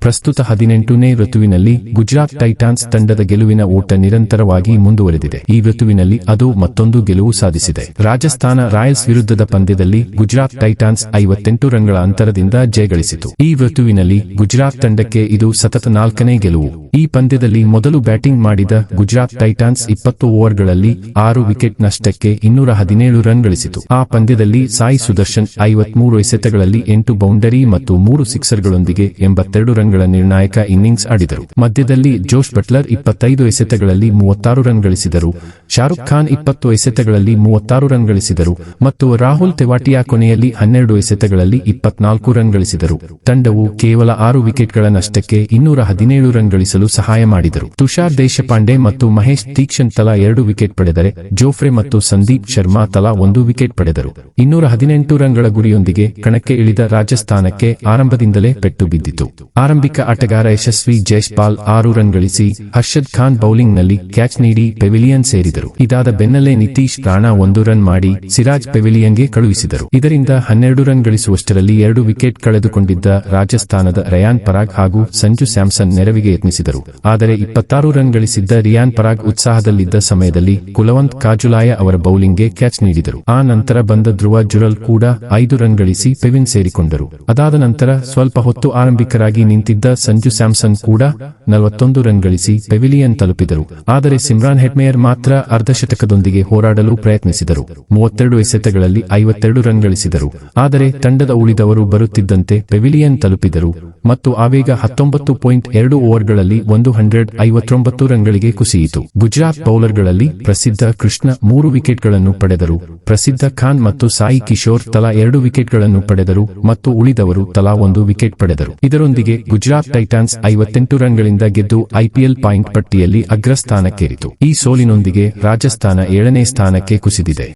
ಪ್ರಸ್ತುತ 18ನೇ ಋತುವಿನಲ್ಲಿ ಗುಜರಾತ್ ಟೈಟಾನ್ಸ್ ತಂಡದ ಗೆಲುವಿನ ಓಟ ನಿರಂತರವಾಗಿ ಮುಂದುವರೆದಿದೆ. ಈ ಋತುವಿನಲ್ಲಿ ಅದು ಮತ್ತೊಂದು ಗೆಲುವು ಸಾಧಿಸಿದೆ. ರಾಜಸ್ಥಾನ ರಾಯಲ್ಸ್ ವಿರುದ್ಧದ ಪಂದ್ಯದಲ್ಲಿ ಗುಜರಾತ್ ಟೈಟಾನ್ಸ್ 58 ರನ್ಗಳ ಅಂತರದಿಂದ ಜಯಗಳಿಸಿತು. ಈ ಋತುವಿನಲ್ಲಿ ಗುಜರಾತ್ ತಂಡಕ್ಕೆ ಇದು ಸತತ 4ನೇ ಗೆಲುವು. ಈ ಪಂದ್ಯದಲ್ಲಿ ಮೊದಲು ಬ್ಯಾಟಿಂಗ್ ಮಾಡಿದ ಗುಜರಾತ್ ಟೈಟಾನ್ಸ್ 20 ಓವರ್ಗಳಲ್ಲಿ 6 ವಿಕೆಟ್ ನಷ್ಟಕ್ಕೆ 217 ರನ್ ಗಳಿಸಿತು. ಆ ಪಂದ್ಯದಲ್ಲಿ ಸಾಯಿ ಸುದರ್ಶನ್ 53 ಎಸೆತಗಳಲ್ಲಿ 8 ಬೌಂಡರಿ ಮತ್ತು 3 ಸಿಕ್ಸರ್ಗಳೊಂದಿಗೆ 82 ರನ್ಗಳ ನಿರ್ಣಾಯಕ ಇನ್ನಿಂಗ್ಸ್ ಆಡಿದರು. ಮಧ್ಯದಲ್ಲಿ ಜೋಶ್ ಬಟ್ಲರ್ 25 ಎಸೆತಗಳಲ್ಲಿ 36 ರನ್ ಗಳಿಸಿದರು. ಶಾರುಖ್ ಖಾನ್ 20 ಎಸೆತಗಳಲ್ಲಿ 36 ರನ್ ಗಳಿಸಿದರು ಮತ್ತು ರಾಹುಲ್ ತೆವಾಟಿಯಾ ಕೊನೆಯಲ್ಲಿ 12 ಎಸೆತಗಳಲ್ಲಿ 24 ರನ್ ಗಳಿಸಿದರು. ತಂಡವು ಕೇವಲ 6 ವಿಕೆಟ್ಗಳ ನಷ್ಟಕ್ಕೆ 217 ರನ್ ಗಳಿಸಲು ಸಹಾಯ ಮಾಡಿದರು. ತುಷಾರ್ ದೇಶಪಾಂಡೆ ಮತ್ತು ಮಹೇಶ್ ದೀಕ್ಷಿತ್ ತಲಾ 2 ವಿಕೆಟ್ ಪಡೆದರೆ ಜೋಫ್ರೆ ಮತ್ತು ಸಂದೀಪ್ ಶರ್ಮಾ ತಲಾ 1 ವಿಕೆಟ್ ಪಡೆದರು. 218 ರನ್ಗಳ ಗುರಿಯೊಂದಿಗೆ ಕಣಕ್ಕೆ ಇಳಿದ ರಾಜಸ್ಥಾನಕ್ಕೆ ಆರಂಭದಿಂದಲೇ ಪೆಟ್ಟು ಬಿದ್ದಿತು. ಆರಂಭಿಕ ಆಟಗಾರ ಯಶಸ್ವಿ ಜೈಸ್ಪಾಲ್ 6 ರನ್ ಗಳಿಸಿ ಹರ್ಷದ್ ಖಾನ್ ಬೌಲಿಂಗ್ನಲ್ಲಿ ಕ್ಯಾಚ್ ನೀಡಿ ಪೆವಿಲಿಯನ್ ಸೇರಿದರು. ಇದಾದ ಬೆನ್ನಲ್ಲೇ ನಿತೀಶ್ ರಾಣಾ 1 ರನ್ ಮಾಡಿ ಸಿರಾಜ್ ಪೆವಿಲಿಯನ್ಗೆ ಕಳುಹಿಸಿದರು. ಇದರಿಂದ 12 ರನ್ ಗಳಿಸುವಷ್ಟರಲ್ಲಿ 2 ವಿಕೆಟ್ ಕಳೆದುಕೊಂಡಿದ್ದ ರಾಜಸ್ಥಾನದ ರಯಾನ್ ಪರಾಗ್ ಹಾಗೂ ಸಂಜು ಸ್ಯಾಮ್ಸನ್ ನೆರವಿಗೆ ಯತ್ನಿಸಿದರು. ಆದರೆ 26 ರನ್ ಗಳಿಸಿದ್ದ ರಿಯಾನ್ ಪರಾಗ್ ಉತ್ಸಾಹದಲ್ಲಿದ್ದ ಸಮಯದಲ್ಲಿ ಕುಲವಂತ್ ಕಾಜುಲಾಯ ಅವರ ಬೌಲಿಂಗ್ಗೆ ಕ್ಯಾಚ್ ನೀಡಿದರು. ಆ ನಂತರ ಬಂದ ಧ್ರುವ ಜುರಲ್ ಕೂಡ 5 ರನ್ ಗಳಿಸಿ ಪೆವಿನ್ ಸೇರಿಕೊಂಡರು. ಅದಾದ ನಂತರ ಸ್ವಲ್ಪ ಹೊತ್ತು ಆರಂಭಿಕರಾಗಿ ನಿಂತಿದ್ದ ಸಂಜು ಸ್ಯಾಮ್ಸನ್ ಕೂಡ 41 ರನ್ ಗಳಿಸಿ ಪೆವಿಲಿಯನ್ ತಲುಪಿದರು. ಆದರೆ ಸಿಮ್ರಾನ್ ಹೆಟ್ಮೇಯರ್ ಮಾತ್ರ ಅರ್ಧಶತಕದೊಂದಿಗೆ ಹೋರಾಡಲು ಪ್ರಯತ್ನಿಸಿದರು. 32 ಎಸೆತಗಳಲ್ಲಿ 52 ರನ್ ಗಳಿಸಿದರು. ಆದರೆ ತಂಡದ ಉಳಿದವರು ಬರುತ್ತಿದ್ದಂತೆ ಪೆವಿಲಿಯನ್ ತಲುಪಿದರು ಮತ್ತು ಆವೇಗ 19.2 ಓವರ್ಗಳಲ್ಲಿ 159 ರನ್ಗಳಿಗೆ ಕುಸಿಯಿತು. ಗುಜರಾತ್ ಬೌಲರ್ಗಳಲ್ಲಿ ಪ್ರಸಿದ್ಧ ಕೃಷ್ಣ 3 ವಿಕೆಟ್ಗಳನ್ನು ಪಡೆದರು. ಪ್ರಸಿದ್ಧ ಖಾನ್ ಮತ್ತು ಸಾಯಿ ಕಿಶೋರ್ ತಲಾ 2 ವಿಕೆಟ್ಗಳನ್ನು ಪಡೆದರು ಮತ್ತು ಉಳಿದವರು ತಲಾ 1 ವಿಕೆಟ್ ಪಡೆದರು. ಇದರೊಂದಿಗೆ ಗುಜರಾತ್ ಟೈಟಾನ್ಸ್ 58 ರನ್ಗಳಿಂದ ಗೆದ್ದು ಐಪಿಎಲ್ ಪಾಯಿಂಟ್ ಪಟ್ಟಿಯಲ್ಲಿ ಅಗ್ರಸ್ಥಾನಕ್ಕೇರಿತು. ಈ ಸೋಲಿನೊಂದಿಗೆ ರಾಜಸ್ಥಾನ 7ನೇ ಸ್ಥಾನಕ್ಕೆ ಕುಸಿದಿದೆ.